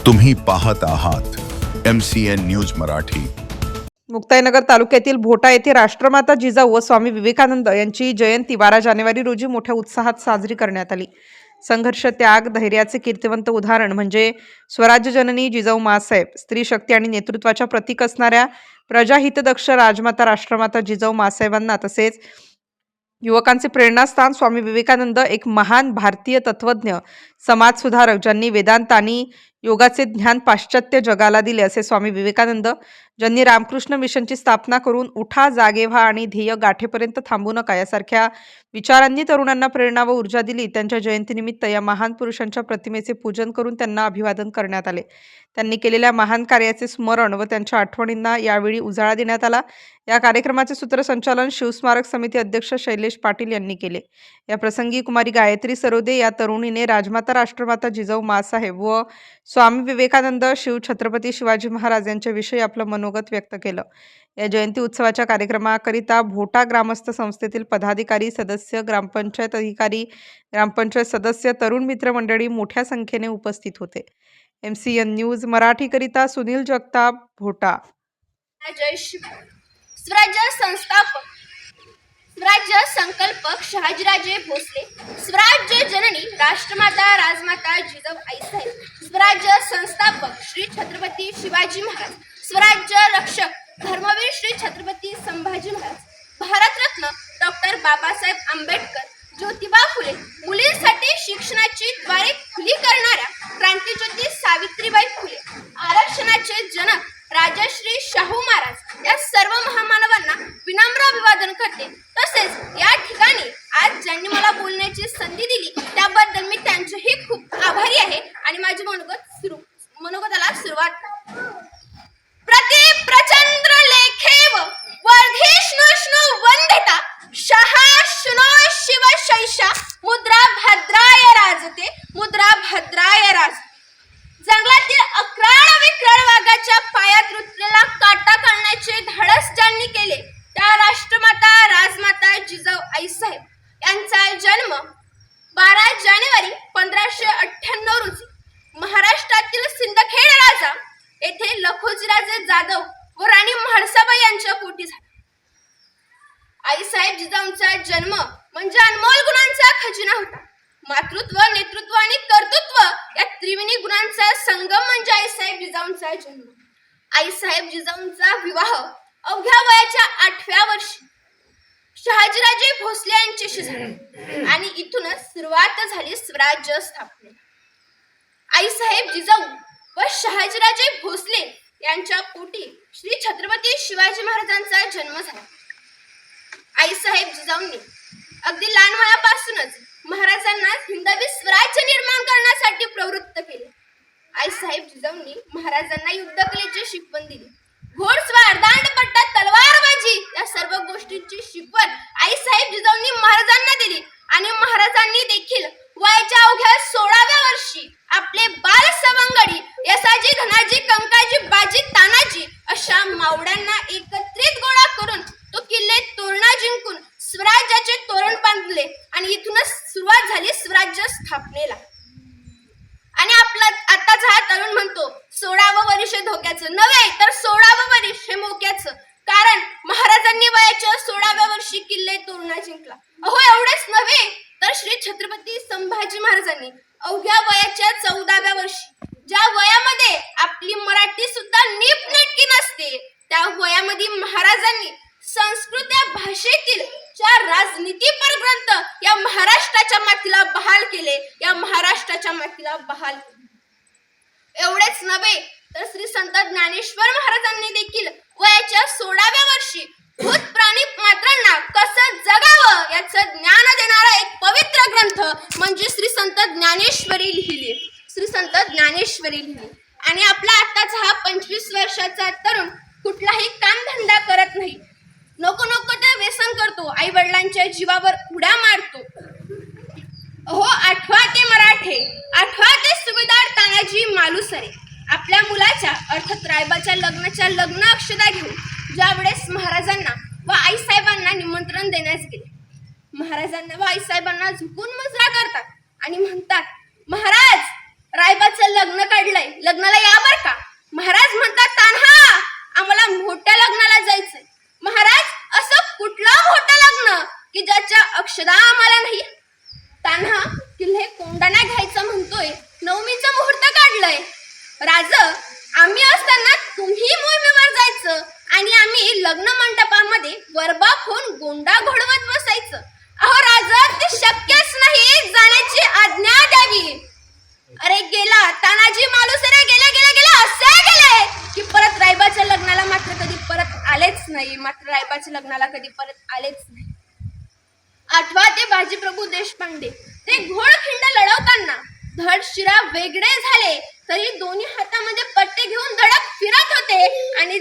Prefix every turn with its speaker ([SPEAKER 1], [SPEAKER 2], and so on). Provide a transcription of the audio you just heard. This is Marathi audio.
[SPEAKER 1] तुम्ही पाहत आहात MCN न्यूज मराठी।
[SPEAKER 2] मुक्ताईनगर तालुक्यातील भोटा येथे राष्ट्रमाता जिजाऊ व स्वामी विवेकानंद यांची जयंती 12 जानेवारी रोजी मोठ्या उत्साहात साजरी करण्यात आली। संघर्ष, त्याग, धैर्याचे कीर्तिवंत उदाहरण म्हणजे स्वराज्य जननी जिजाऊ माँसाहेब, स्त्री शक्ती आणि नेतृत्वाच्या प्रतीक असणाऱ्या प्रजाहितदक्ष राजमाता राष्ट्रमाता जिजाऊ माँसाहेबांना तसेच युवकांचे प्रेरणास्थान स्वामी विवेकानंद, एक महान भारतीय तत्वज्ञ, समाजसुधारक, ज्यांनी वेदांत आणि योगाचे ज्ञान पाश्चात्य जगाला दिले असे स्वामी विवेकानंद, ज्यांनी रामकृष्ण मिशनची स्थापना करून उठा, जागे व्हा आणि ध्येय गाठेपर्यंत थांबू नका यासारख्या विचारांनी तरुणांना प्रेरणा व ऊर्जा दिली। त्यांच्या जयंतीनिमित्त या महान पुरुषांच्या प्रतिमेचे पूजन करून त्यांना अभिवादन करण्यात आले। त्यांनी केलेल्या महान कार्याचे स्मरण व त्यांच्या आठवणींना यावेळी उजाळा देण्यात आला। या कार्यक्रमाचे सूत्रसंचालन शिवस्मारक समिती अध्यक्ष शैलेश पाटील यांनी केले। या प्रसंगी कुमारी गायत्री सरोदे या तरुणीने राजमाता राष्ट्रमाता जिजाऊ माँसाहेब व स्वामी विवेकानंद, शिव छत्रपती शिवाजी महाराज यांच्याविषयी आपलं मनोगत व्यक्त केलं। या जयंती उत्सवाच्या कार्यक्रमाकरिता भोटा ग्रामस्थ संस्थेतील पदाधिकारी, सदस्य, ग्रामपंचायत अधिकारी, ग्रामपंचायत सदस्य, तरुण मित्र मंडळी मोठ्या संख्येने उपस्थित होते। MCN न्यूज मराठीकरिता सुनील जगताप, भोटा।
[SPEAKER 3] जय श्री स्वराज्य संस्थापक, स्वराज्य संकल्पक शहाजीराजे भोसले, स्वराज्य जननी राष्ट्रमाता राजमाता जिजाऊ आईसाहेब, स्वराज्य संस्थापक श्री छत्रपती शिवाजी महाराज, स्वराज्य रक्षक धर्मवीर श्री छत्रपती संभाजी महाराज, भारतरत्न डॉक्टर बाबासाहेब आंबेडकर, ज्योतिबा फुले, मुलींसाठी शिक्षणाची द्वारे खुली करणाऱ्या क्रांतिज्योती सावित्रीबाई फुले, आरक्षणाचे जनक राजश्री शाहू महाराज या सर्व महामानवांना विनम्र अभिवादन करते। तसेच या ठिकाणी आज ज्यांनी मला बोलण्याची संधी दिली त्याबद्दल मी त्यांचेही खूप आभारी आहे आणि माझे मनोगताला सुरुवात प्रति प्रचंद्र लेखेव वर्धिष्णुष्णु वंदिता शहा शुनो शिव शैषा मुद्रा भद्राय राजते, मुद्रा भद्राय राज। जंगलातील अक्राळ विक्राळ वाघाच्या पायात रुतलेला काटा काढण्याचे धाडस ज्यांनी केले त्या राष्ट्रमाता राजमाता जिजाऊ आईसाहेब यांचा जन्म 12 जानेवारी 1598 रोजी महाराष्ट्रातील सिंदखेड राजा येथे लखोजीराजे जाधव व राणी म्हाळसाबाई यांच्या पोटी झाला। आईसाहेब जिजाऊंचा जन्म म्हणजे अनमोल गुणांचा खजिना होता। मातृत्व, नेतृत्व आणि कर्तृत्व या त्रिवेणी गुणांचा संगम म्हणजे आईसाहेब जिजाऊंचा जन्म। आईसाहेब जिजाऊंचा विवाह अवघ्या वयाच्या 8व्या वर्षी शहाजीराजे भोसले यांच्याशी झाला आणि इथूनच सुरुवात झाली स्वराज्य स्थापनेला। आईसाहेब जिजाऊ व शहाजीराजे भोसले यांच्या पोटी श्री छत्रपती शिवाजी महाराजांचा जन्म झाला। आईसाहेब जिजाऊंनी अगदी लहान वयापासूनच महाराजांना हिंदवी स्वराज्य निर्माण करण्यासाठी प्रवृत्त केले। आईसाहेब जिजाऊंनी महाराजांना युद्धकलेची शिकवण दिली। घोडस्वार, दांडपट्टा, तलवारबाजी या सर्व गोष्टींची शिकवण आईसाहेब जिजाऊंनी महाराजांना दिली आणि महाराजांनी देखील वयाच्या अवघ्या 16व्या वर्षी आपले बाल सवंगडी यसाजी, धनाजी, कंकाजी, बाजी, तानाजी अशा मावड्यांना एकत्रित गोळा करून तो किल्ले तोरणा जिंकून स्वराज्याचे तोरण बांधले आणि इथूनच सुरुवात झाली स्वराज्य स्थापनेला। आणि आपला आताचा हा तरुण म्हणतो 16वं वर्ष धोक्याचं नव्हे तर 16वं वर्ष हे मोक्याचं, कारण महाराजांनी वयाच्या 16व्या वर्षी किल्ले तोरणा जिंकला। अहो एवढेच नव्हे तर श्री छत्रपती संभाजी महाराजांनी अवघ्या वयाच्या 14व्या वर्षी, ज्या वयामध्ये आपली मराठी सुद्धा नीटनेटकी नसते, त्या वयामध्ये महाराजांनी संस्कृत या भाषेतील 4 राजनीतीपर ग्रंथ या महाराष्ट्राच्या मातीला बहाल केले, या महाराष्ट्राच्या मातीला बहाल केले। एवढेच नव्हे तर श्री संत ज्ञानेश्वर महाराजांनी देखील वयाच्या 16व्या वर्षी भूत प्राणी मात्रांना कसं जगावं याचं ज्ञान देणारा एक पवित्र ग्रंथ म्हणजे श्री संत ज्ञानेश्वरी लिहिली, श्री संत ज्ञानेश्वरी लिहिली। आणि आपला आताचा हा 25 वर्षाचा तरुण कुठलाही कामधंदा करत नाही, नको नको ते व्यसन करतो, आई वडिलांच्या जीवावर उड्या मारतो। हो आठवा ते मराठे, आठवा ते सुभेदार तानाजी मालुसरे आपल्या मुलाच्या अर्थात रायबाच्या लग्नाच्या लग्न अक्षता घेऊन ज्यावेळेस महाराजांना व आईसाहेबांना निमंत्रण देण्यास गेले, महाराजांना व आईसाहेबांना झुकून मुजरा करतात आणि म्हणतात, महाराज रायबाचं लग्न काढलंय, लग्नाला या बर का. महाराज म्हणतात तान्हा आम्हाला मोठ्या लग्नाला जायचंय. महाराज असं कुठलं मोठं लग्न की ज्याच्या अक्षदा आम्हाला नाही. तान्हा किल्ले कोंडाणा घ्यायचं म्हणतोय, नवमीचं मुहूर्त काढलंय. राज आम्ही असताना तुम्ही मोहिमेवर जायचं आणि आम्ही लग्न मंडपामध्ये वरबा होऊन गोंडा घोडवत बसायचं. अहो राज ते शक्यच नाही, जाण्याची आज्ञा द्यावी. अरे गेला तानाजी मालुसरे गेले असे गेले की परत रायबाच्या लग्नाला मात्र कधी परत आलेच नाही. रायबाच्या लग्नाला कधी परत आलेच नाही. आठवा ते बाजीप्रभू देशपांडे, ते घोडखिंड लढवताना धड शिरा वेगळे झाले तरी दोन्ही हातामध्ये पट्टे घेऊन धडक फिरत होते आणि